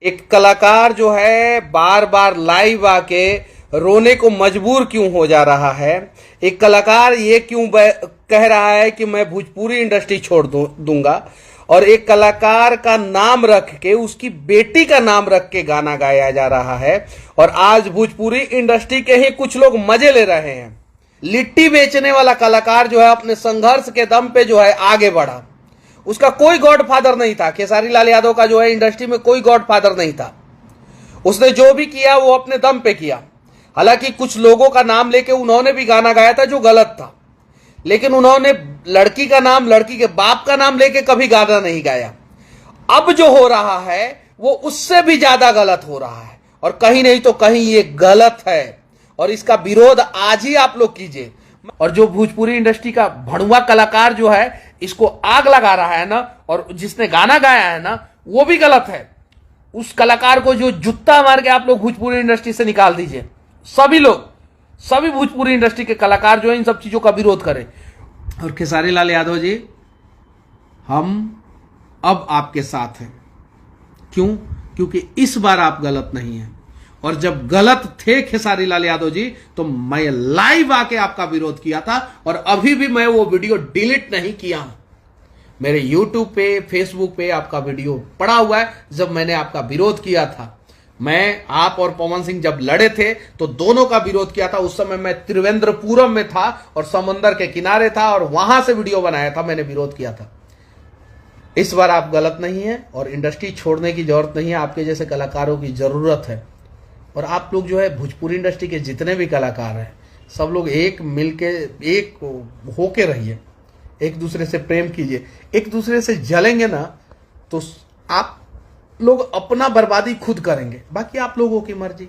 एक कलाकार जो है बार बार लाइव आके रोने को मजबूर क्यों हो जा रहा है। एक कलाकार ये क्यों कह रहा है कि मैं भोजपुरी इंडस्ट्री छोड़ दूंगा, और एक कलाकार का नाम रख के, उसकी बेटी का नाम रख के गाना गाया जा रहा है। और आज भोजपुरी इंडस्ट्री के ही कुछ लोग मजे ले रहे हैं। लिट्टी बेचने वाला कलाकार जो है अपने संघर्ष के दम पे जो है आगे बढ़ा। उसका कोई गॉडफादर नहीं था। खेसारी लाल यादव का जो है इंडस्ट्री में कोई गॉडफादर नहीं था। उसने जो भी किया वो अपने दम पे किया। हालांकि कुछ लोगों का नाम लेके उन्होंने भी गाना गाया था जो गलत था, लेकिन उन्होंने लड़की का नाम, लड़की के बाप का नाम लेके कभी गाना नहीं गाया। अब जो हो रहा है वो उससे भी ज्यादा गलत हो रहा है, और कहीं नहीं तो कहीं ये गलत है, और इसका विरोध आज ही आप लोग कीजिए। और जो भोजपुरी इंडस्ट्री का भड़ुआ कलाकार जो है इसको आग लगा रहा है ना, और जिसने गाना गाया है ना, वो भी गलत है। उस कलाकार को जो जूता मार के आप लोग भोजपुरी इंडस्ट्री से निकाल दीजिए। सभी लोग, सभी भोजपुरी इंडस्ट्री के कलाकार जो है इन सब चीजों का विरोध करें। और खेसारी लाल यादव जी, हम अब आपके साथ हैं। क्यों? क्योंकि इस बार आप गलत नहीं हैं। और जब गलत थे खेसारी लाल यादव जी, तो मैं लाइव आके आपका विरोध किया था, और अभी भी मैं वो वीडियो डिलीट नहीं किया हूं। मेरे यूट्यूब पे, फेसबुक पे आपका वीडियो पड़ा हुआ है। जब मैंने आपका विरोध किया था, मैं, आप और पवन सिंह जब लड़े थे तो दोनों का विरोध किया था। उस समय मैं त्रिवेंद्रपुरम में था और समंदर के किनारे था, और वहां से वीडियो बनाया था, मैंने विरोध किया था। इस बार आप गलत नहीं है, और इंडस्ट्री छोड़ने की जरूरत नहीं है। आपके जैसे कलाकारों की जरूरत है। और आप लोग जो है भोजपुरी इंडस्ट्री के जितने भी कलाकार हैं, सब लोग एक मिलके, एक होके रहिए, एक दूसरे से प्रेम कीजिए। एक दूसरे से जलेंगे ना तो आप लोग अपना बर्बादी खुद करेंगे। बाकी आप लोगों की मर्जी।